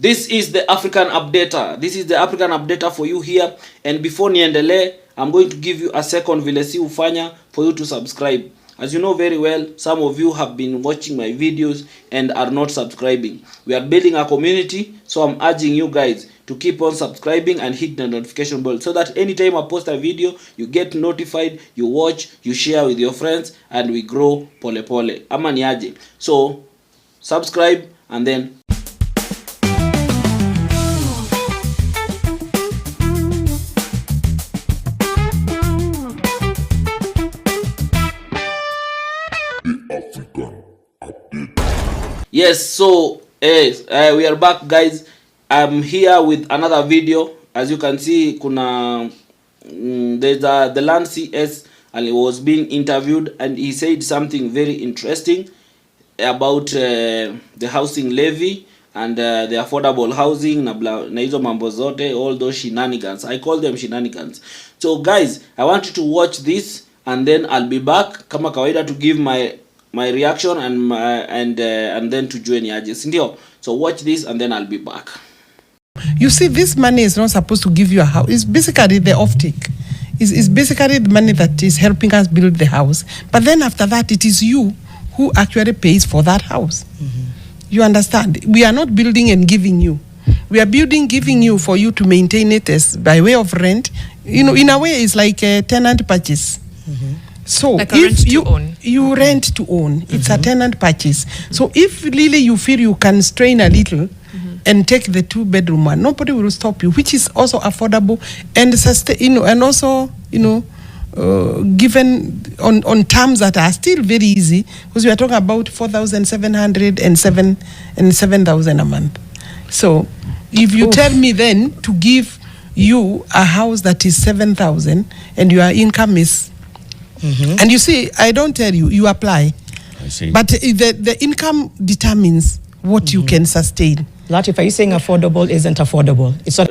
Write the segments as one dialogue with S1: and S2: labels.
S1: This is the African Updater. This is the African Updater for you here. And before niendelee, I'm going to give you a second vile si ufanya for you to subscribe. As you know very well, some of you have been watching my videos and are not subscribing. We are building a community, so I'm urging you guys to keep on subscribing and hit the notification bell so that anytime I post a video, you get notified, you watch, you share with your friends, and we grow pole pole. Ama niaje. So, subscribe and then yes, so we are back, guys. I'm here with another video. As you can see, kuna there's the land CS, and he was being interviewed, and he said something very interesting about the housing levy and the affordable housing na hizo mambo zote, all those shenanigans. I call them shenanigans. So guys, I want you to watch this, and then I'll be back kama kawaida to give my reaction and then to join yaje, ndio. So watch this and then I'll be back.
S2: You see, this money is not supposed to give you a house. It's basically the offtake. It's basically the money that is helping us build the house. But then after that, it is you who actually pays for that house. Mm-hmm. You understand? We are not building and giving you. We are building, giving you for you to maintain it as by way of rent. You know, in a way, it's like a tenant purchase. Mm-hmm. So like if you rent to own, it's a tenant purchase. So if really you feel you can strain a little and take the 2-bedroom one, nobody will stop you, which is also affordable and sustain, and also, given on terms that are still very easy, because we are talking about 4,700 and 7,000 a month. So if you tell me then to give you a house that is 7,000 and your income is and you see, I don't tell you, you apply.
S3: I see.
S2: But the income determines what you can sustain.
S4: Latif, are you saying affordable isn't affordable? It's not.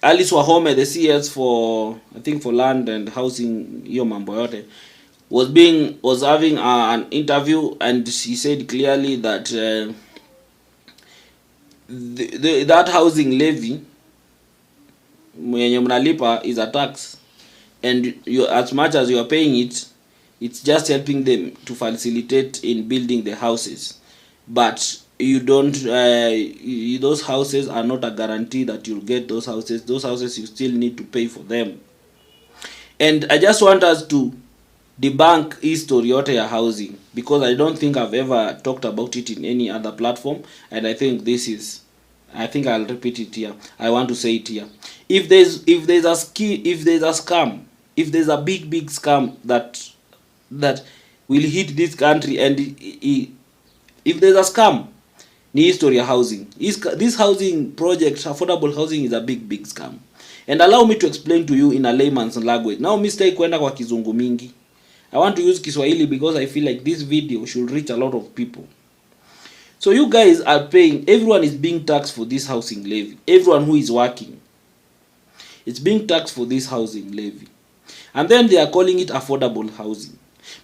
S1: Alice Wahome, the CS for, I think, for land and housing, hiyo mambo yote, was having an interview, and she said clearly that that housing levy mwenye mnalipa is a tax. And you, as much as you are paying it, it's just helping them to facilitate in building the houses. But you don't, those houses are not a guarantee that you'll get those houses. Those houses, you still need to pay for them. And I just want us to debunk history yote ya housing, because I don't think I've ever talked about it in any other platform. And I think I think I'll repeat it here. I want to say it here. If there's a scam, if there's a big scam that will hit this country, and if there's a scam, ni history ya housing. This housing project, affordable housing, is a big scam. And allow me to explain to you in a layman's language. Now mistake kwenda kwa kizungu mingi. I want to use Kiswahili because I feel like this video should reach a lot of people. So you guys are paying, everyone is being taxed for this housing levy. Everyone who is working, it's being taxed for this housing levy. And then they are calling it affordable housing.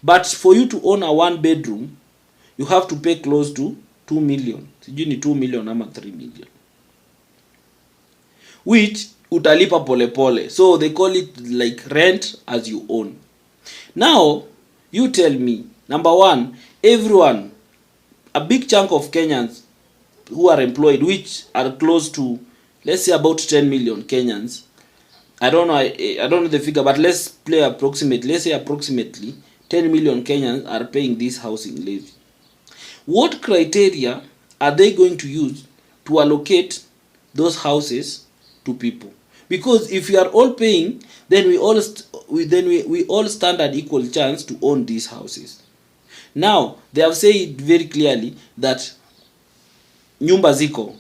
S1: But for you to own a 1-bedroom, you have to pay close to 2 million. Sijui ni 2 million ama 3 million. Which utalipa pole pole. So they call it like rent as you own. Now, you tell me, number one, everyone, a big chunk of Kenyans who are employed, which are close to, let's say, about 10 million Kenyans. I don't know the figure, but let's play approximately. Let's say approximately 10 million Kenyans are paying this housing levy. What criteria are they going to use to allocate those houses to people? Because if we are all paying, then we all stand an equal chance to own these houses. Now, they have said very clearly that nyumba ziko.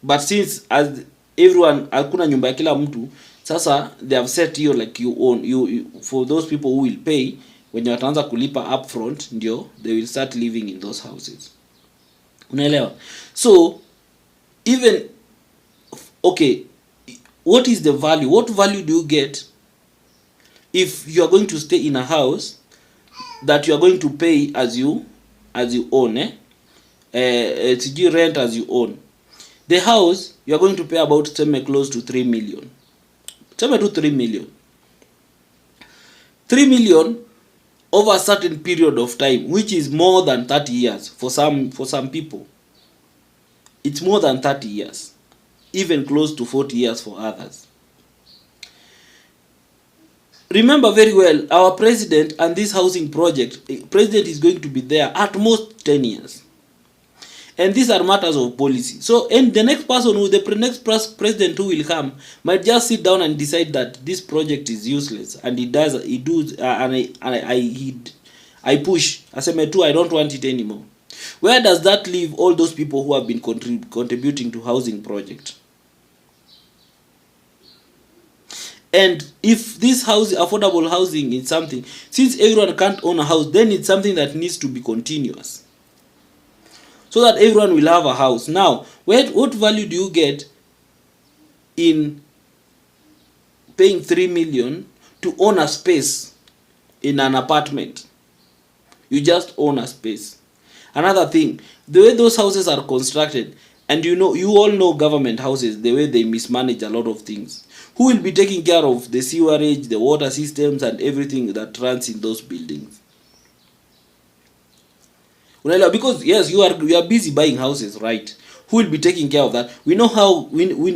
S1: But since as everyone, hakuna nyumba ya kila mtu, sasa they have set you like you own. You for those people who will pay, when you wataanza kulipa upfront, ndio, they will start living in those houses. Unaelewa? So, even, okay, what is the value? What value do you get if you are going to stay in a house that you are going to pay as you own, sijui rent as you own? The house, you are going to pay about close to 3 million. To 3 million. 3 million over a certain period of time, which is more than 30 years for some people. It's more than 30 years, even close to 40 years for others. Remember very well, our president and this housing project, president is going to be there at most 10 years. And these are matters of policy. So, and the next person president who will come might just sit down and decide that this project is useless, and I push. I say, me too, I don't want it anymore. Where does that leave all those people who have been contributing to housing project? And if this affordable housing is something, since everyone can't own a house, then it's something that needs to be continuous, so that everyone will have a house. Now, what value do you get in paying 3 million to own a space in an apartment? You just own a space. Another thing, the way those houses are constructed, and you all know government houses, the way they mismanage a lot of things. Who will be taking care of the sewerage, the water systems, and everything that runs in those buildings? Because yes, you are busy buying houses, right? Who will be taking care of that? We know how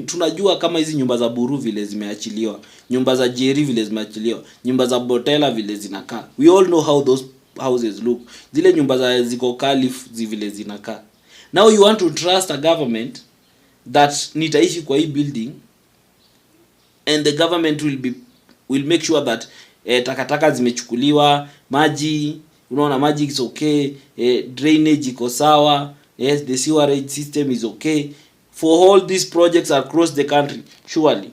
S1: tunajua kama hizi nyumba za Buru vile zimeachiliwa, nyumba za Jerry vile zimeachiliwa, nyumba za Botela vile zinakaa. We all know how those houses look. Zile nyumba za ziko Calif vile zinakaa. Now you want to trust a government that nitaishi kwa hii building, and the government will make sure that takataka zimechukuliwa, maji, unaona maji is okay, drainage iko sawa, yes, the sewerage system is okay for all these projects across the country. Surely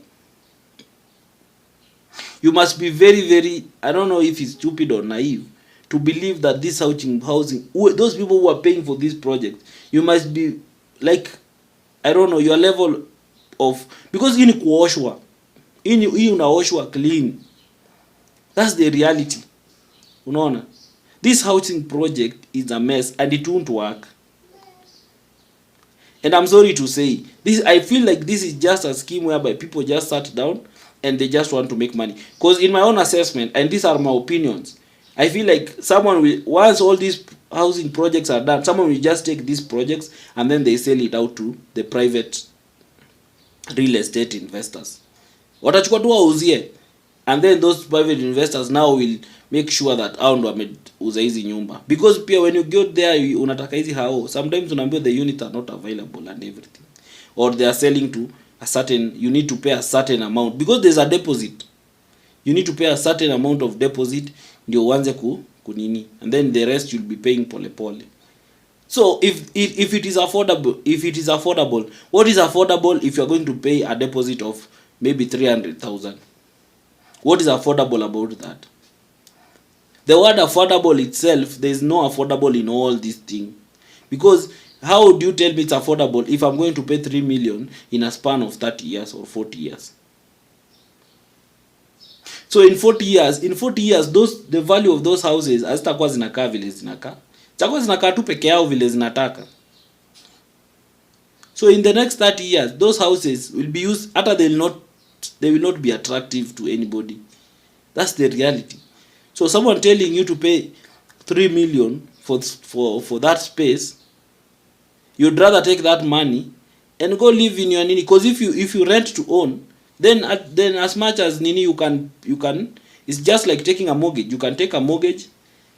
S1: you must be very, very, I don't know if it's stupid or naive to believe that this housing, those people who are paying for this project, you must be like, I don't know, your level of, because hii ni kuoshwa, hii unaoshwa clean. That's the reality. Unaona, this housing project is a mess and it won't work. And I'm sorry to say this, I feel like this is just a scheme whereby people just sat down and they just want to make money. Because in my own assessment, and these are my opinions, I feel like someone will, once all these housing projects are done, someone will just take these projects and then they sell it out to the private real estate investors. Watachukua tu wauzie, and then those private investors now will make sure that hao ndo wameuza hizi nyumba. Because pia when you go there, unataka hizi hao, sometimes unaambiwa the units are not available and everything, or they are selling to a certain, you need to pay a certain amount because there's a deposit. You need to pay a certain amount of deposit ndio uanze kunini, and then the rest you'll be paying pole pole. So if it is affordable, what is affordable if you are going to pay a deposit of maybe 300,000? What is affordable about that? The word affordable itself, there is no affordable in all this thing. Because how do you tell me it's affordable if I'm going to pay 3 million in a span of 30 years or 40 years? So in 40 years, the value of those houses hazitakuwa zinakaa vile zinakaa. Zitakuwa zinakaa tu peke yao vile zinataka. So in the next 30 years, those houses will be used, hata they will not be attractive to anybody. That's the reality. So someone telling you to pay 3 million for that space, you'd rather take that money and go live in your nini. Because if you rent to own, then as much as nini you can, it's just like taking a mortgage. You can take a mortgage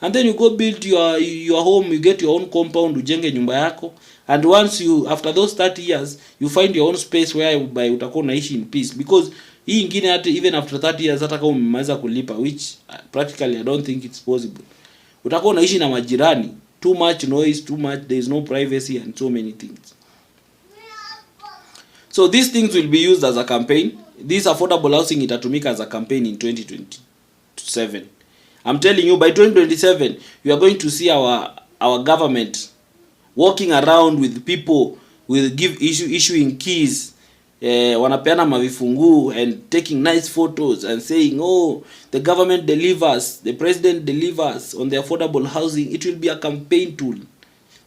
S1: and then you go build your home, you get your own compound, ujenge nyumba yako, and once after those 30 years you find your own space where utakuwa unaishi in peace. Because hii ingine hata even after 30 years hata kama umemaliza kulipa, which practically I don't think it's possible, utakuwa unaishi na majirani, too much noise, there is no privacy and so many things. So these things will be used as a campaign. This affordable housing itatumika as a campaign in 2027. I'm telling you, by 2027 you are going to see our government walking around with people with issuing keys, wanapeana mavifungu and taking nice photos and saying, oh, the government delivers, the president delivers on the affordable housing. It will be a campaign tool.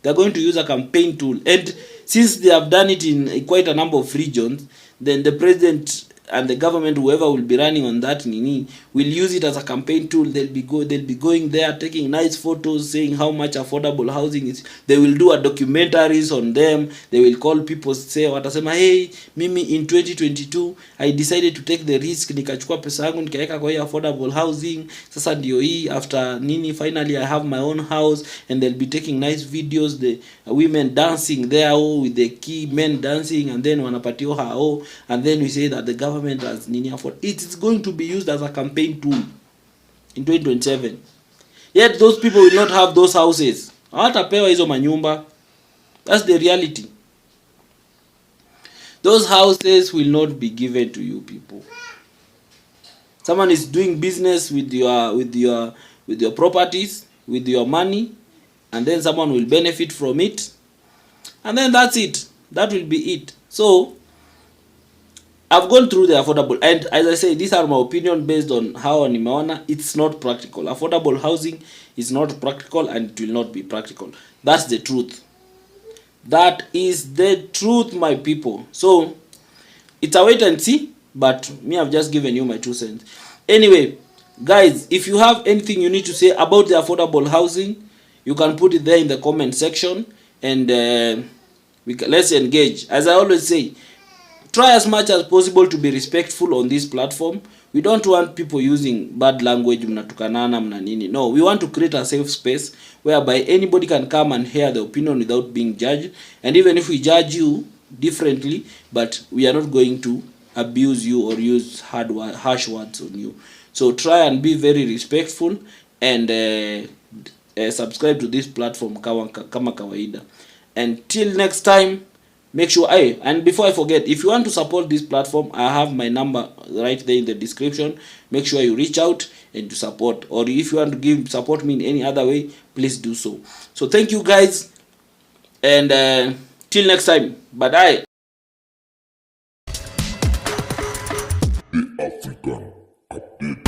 S1: They're going to use a campaign tool. And since they have done it in quite a number of regions, then the president and the government, whoever will be running on that nini, will use it as a campaign tool. They'll be going there, taking nice photos, saying how much affordable housing is. They will do a documentaries on them. They will call people, say watasema, hey, mimi in 2022 I decided to take the risk, nikachukua pesa yangu nikaweka kwa hii affordable housing, sasa ndio hii after nini, finally I have my own house. And they'll be taking nice videos, the women dancing there, with the key men dancing, and then wanapatio hao, and then we say that the government has nini afford. It is going to be used as a campaign tool in 2027. Yet those people will not have those houses. Hawatapewa hizo manyumba. That's the reality. Those houses will not be given to you people. Someone is doing business with your properties, with your money, and then someone will benefit from it, and then that's it. That will be it. So I've gone through the affordable, and as I say, these are my opinion based on how nimeona. It's not practical. Affordable housing is not practical, and it will not be practical. That's the truth. That is the truth, my people. So it's a wait and see, but me, I've just given you my 2 cents. Anyway, guys, if you have anything you need to say about the affordable housing, you can put it there in the comment section, and let's engage. As I always say, try as much as possible to be respectful on this platform. We don't want people using bad language, mnatukanana mna nini. No, we want to create a safe space whereby anybody can come and hear the opinion without being judged. And even if we judge you differently, but we are not going to abuse you or use harsh words on you. So try and be very respectful, and subscribe to this platform kama kawaida. Until next time, make sure, and before I forget, if you want to support this platform, I have my number right there in the description. Make sure you reach out and to support, or if you want to support me in any other way, please do so. So thank you guys, and till next time, bye.
S3: The African Update.